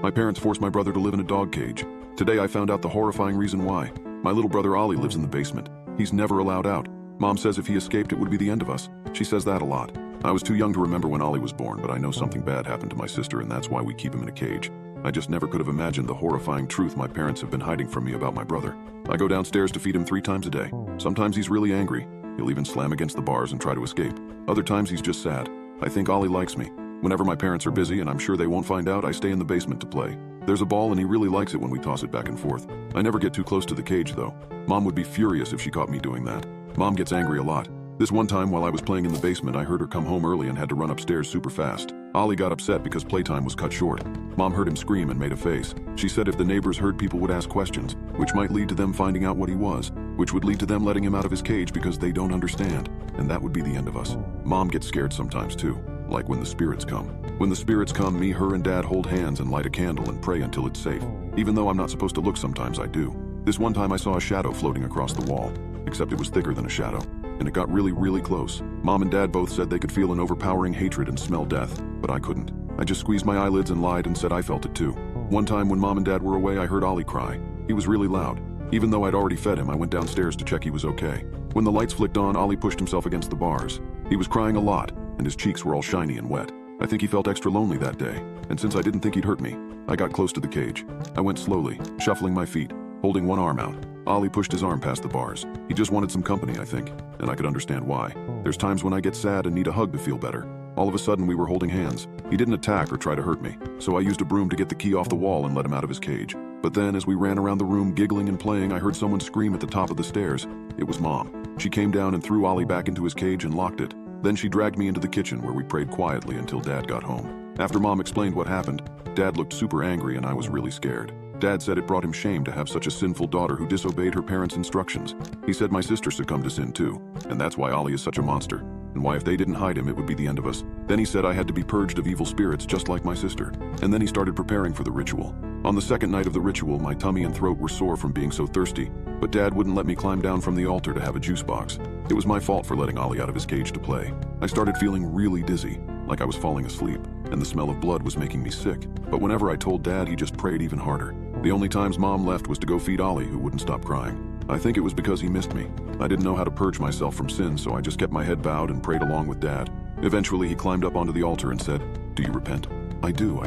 My parents forced my brother to live in a dog cage. Today I found out the horrifying reason why. My little brother Ollie lives in the basement. He's never allowed out. Mom says if he escaped it would be the end of us. She says that a lot. I was too young to remember when Ollie was born, but I know something bad happened to my sister and that's why we keep him in a cage. I just never could have imagined the horrifying truth my parents have been hiding from me about my brother. I go downstairs to feed him 3 times a day. Sometimes he's really angry. He'll even slam against the bars and try to escape. Other times he's just sad. I think Ollie likes me. Whenever my parents are busy and I'm sure they won't find out, I stay in the basement to play. There's a ball and he really likes it when we toss it back and forth. I never get too close to the cage though. Mom would be furious if she caught me doing that. Mom gets angry a lot. This one time while I was playing in the basement, I heard her come home early and had to run upstairs super fast. Ollie got upset because playtime was cut short. Mom heard him scream and made a face. She said if the neighbors heard, people would ask questions, which might lead to them finding out what he was, which would lead to them letting him out of his cage because they don't understand. And that would be the end of us. Mom gets scared sometimes too, like when the spirits come. When the spirits come, me, her, and Dad hold hands and light a candle and pray until it's safe. Even though I'm not supposed to look, sometimes I do. This one time I saw a shadow floating across the wall, except it was thicker than a shadow. And it got really, really close. Mom and Dad both said they could feel an overpowering hatred and smell death, but I couldn't. I just squeezed my eyelids and lied and said I felt it too. One time when Mom and Dad were away, I heard Ollie cry. He was really loud. Even though I'd already fed him, I went downstairs to check he was okay. When the lights flicked on, Ollie pushed himself against the bars. He was crying a lot, and his cheeks were all shiny and wet. I think he felt extra lonely that day, and since I didn't think he'd hurt me, I got close to the cage. I went slowly, shuffling my feet, holding one arm out. Ollie pushed his arm past the bars. He just wanted some company, I think, and I could understand why. There's times when I get sad and need a hug to feel better. All of a sudden, we were holding hands. He didn't attack or try to hurt me, so I used a broom to get the key off the wall and let him out of his cage. But then, as we ran around the room giggling and playing, I heard someone scream at the top of the stairs. It was Mom. She came down and threw Ollie back into his cage and locked it. Then she dragged me into the kitchen where we prayed quietly until Dad got home. After Mom explained what happened, Dad looked super angry and I was really scared. Dad said it brought him shame to have such a sinful daughter who disobeyed her parents' instructions. He said my sister succumbed to sin too, and that's why Ollie is such a monster, and why if they didn't hide him it would be the end of us. Then he said I had to be purged of evil spirits just like my sister, and then he started preparing for the ritual. On the second night of the ritual, my tummy and throat were sore from being so thirsty, but Dad wouldn't let me climb down from the altar to have a juice box. It was my fault for letting Ollie out of his cage to play. I started feeling really dizzy, like I was falling asleep, and the smell of blood was making me sick. But whenever I told Dad, he just prayed even harder. The only times Mom left was to go feed Ollie, who wouldn't stop crying. I think it was because he missed me. I didn't know how to purge myself from sin, so I just kept my head bowed and prayed along with Dad. Eventually, he climbed up onto the altar and said, "Do you repent?" I do.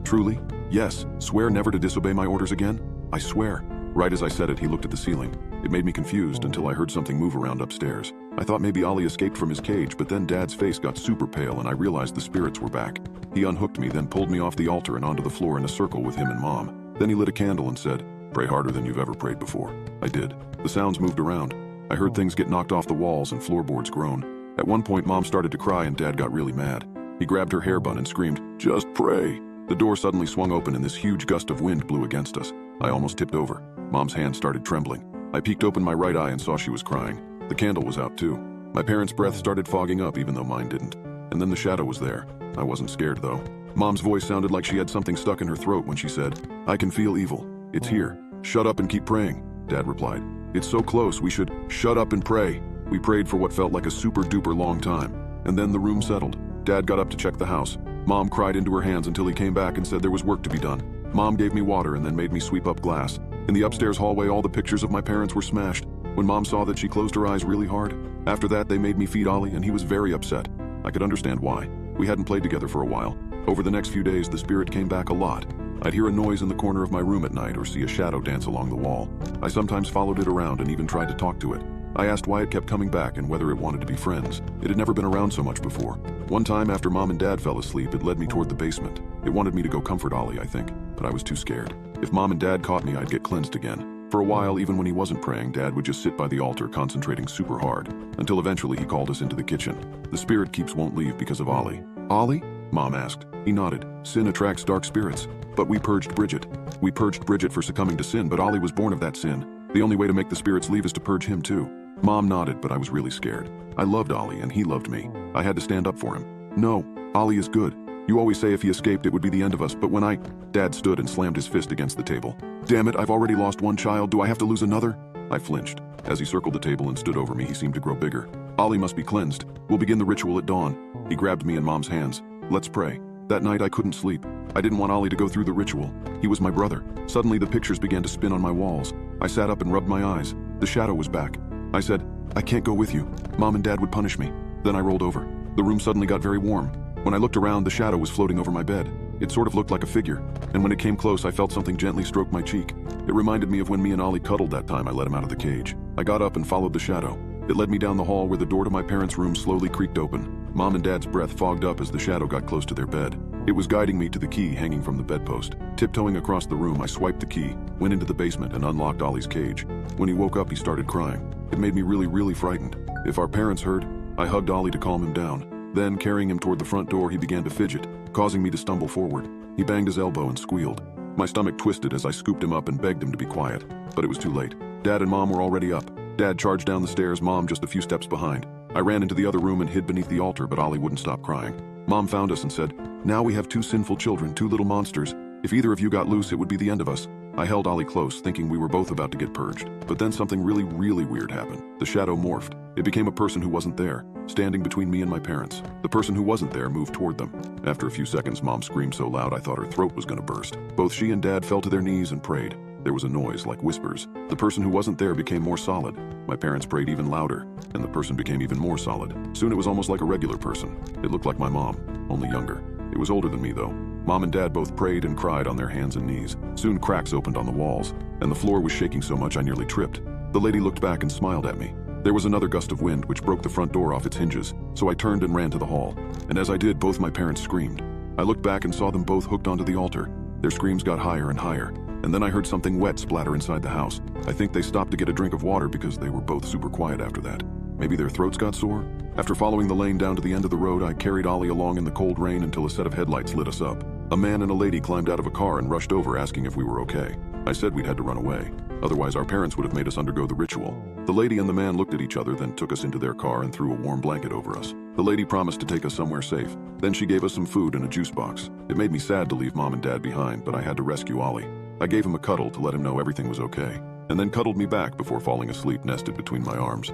Truly? Yes. Swear never to disobey my orders again? I swear. Right as I said it, he looked at the ceiling. It made me confused until I heard something move around upstairs. I thought maybe Ollie escaped from his cage, but then Dad's face got super pale and I realized the spirits were back. He unhooked me, then pulled me off the altar and onto the floor in a circle with him and Mom. Then he lit a candle and said, "Pray harder than you've ever prayed before." I did. The sounds moved around. I heard things get knocked off the walls and floorboards groan. At one point, Mom started to cry and Dad got really mad. He grabbed her hair bun and screamed, "Just pray." The door suddenly swung open and this huge gust of wind blew against us. I almost tipped over. Mom's hand started trembling. I peeked open my right eye and saw she was crying. The candle was out too. My parents' breath started fogging up even though mine didn't. And then the shadow was there. I wasn't scared though. Mom's voice sounded like she had something stuck in her throat when she said, "I can feel evil. It's here. Shut up and keep praying." Dad replied, "It's so close, we should shut up and pray." We prayed for what felt like a super duper long time. And then the room settled. Dad got up to check the house. Mom cried into her hands until he came back and said there was work to be done. Mom gave me water and then made me sweep up glass. In the upstairs hallway, all the pictures of my parents were smashed. When Mom saw that, she closed her eyes really hard. After that, they made me feed Ollie and he was very upset. I could understand why. We hadn't played together for a while. Over the next few days, the spirit came back a lot. I'd hear a noise in the corner of my room at night or see a shadow dance along the wall. I sometimes followed it around and even tried to talk to it. I asked why it kept coming back and whether it wanted to be friends. It had never been around so much before. One time after Mom and Dad fell asleep, it led me toward the basement. It wanted me to go comfort Ollie, I think, but I was too scared. If Mom and Dad caught me, I'd get cleansed again. For a while, even when he wasn't praying, Dad would just sit by the altar concentrating super hard, until eventually he called us into the kitchen. The spirit keeps won't leave because of Ollie. "Ollie?" Mom asked. He nodded. "Sin attracts dark spirits. But we purged Bridget. We purged Bridget for succumbing to sin, but Ollie was born of that sin. The only way to make the spirits leave is to purge him too." Mom nodded, but I was really scared. I loved Ollie and he loved me. I had to stand up for him. "No, Ollie is good. You always say if he escaped it would be the end of us, but when Dad stood and slammed his fist against the table. "Damn it, I've already lost one child. Do I have to lose another?" I flinched. As he circled the table and stood over me, he seemed to grow bigger. "Ollie must be cleansed. We'll begin the ritual at dawn." He grabbed me in Mom's hands. "Let's pray." That night I couldn't sleep. I didn't want Ollie to go through the ritual. He was my brother. Suddenly the pictures began to spin on my walls. I sat up and rubbed my eyes. The shadow was back. I said, "I can't go with you. Mom and Dad would punish me." Then I rolled over. The room suddenly got very warm. When I looked around, the shadow was floating over my bed. It sort of looked like a figure, and when it came close, I felt something gently stroke my cheek. It reminded me of when me and Ollie cuddled that time I let him out of the cage. I got up and followed the shadow. It led me down the hall where the door to my parents' room slowly creaked open. Mom and Dad's breath fogged up as the shadow got close to their bed. It was guiding me to the key hanging from the bedpost. Tiptoeing across the room, I swiped the key, went into the basement, and unlocked Ollie's cage. When he woke up, he started crying. It made me really frightened. If our parents heard, I hugged Ollie to calm him down. Then, carrying him toward the front door, he began to fidget, causing me to stumble forward. He banged his elbow and squealed. My stomach twisted as I scooped him up and begged him to be quiet. But it was too late. Dad and Mom were already up. Dad charged down the stairs, Mom just a few steps behind. I ran into the other room and hid beneath the altar, but Ollie wouldn't stop crying. Mom found us and said, "Now we have two sinful children, two little monsters. If either of you got loose, it would be the end of us." I held Ollie close, thinking we were both about to get purged. But then something really weird happened. The shadow morphed. It became a person who wasn't there, standing between me and my parents. The person who wasn't there moved toward them. After a few seconds, Mom screamed so loud I thought her throat was going to burst. Both she and Dad fell to their knees and prayed. There was a noise like whispers. The person who wasn't there became more solid. My parents prayed even louder, and the person became even more solid. Soon it was almost like a regular person. It looked like my mom, only younger. It was older than me though. Mom and Dad both prayed and cried on their hands and knees. Soon cracks opened on the walls, and the floor was shaking so much I nearly tripped. The lady looked back and smiled at me. There was another gust of wind which broke the front door off its hinges, so I turned and ran to the hall. And as I did, both my parents screamed. I looked back and saw them both hooked onto the altar. Their screams got higher and higher, and then I heard something wet splatter inside the house. I think they stopped to get a drink of water because they were both super quiet after that. Maybe their throats got sore? After following the lane down to the end of the road, I carried Ollie along in the cold rain until a set of headlights lit us up. A man and a lady climbed out of a car and rushed over asking if we were okay. I said we'd had to run away. Otherwise our parents would have made us undergo the ritual. The lady and the man looked at each other, then took us into their car and threw a warm blanket over us. The lady promised to take us somewhere safe. Then she gave us some food and a juice box. It made me sad to leave Mom and Dad behind, but I had to rescue Ollie. I gave him a cuddle to let him know everything was okay, and then cuddled me back before falling asleep nested between my arms.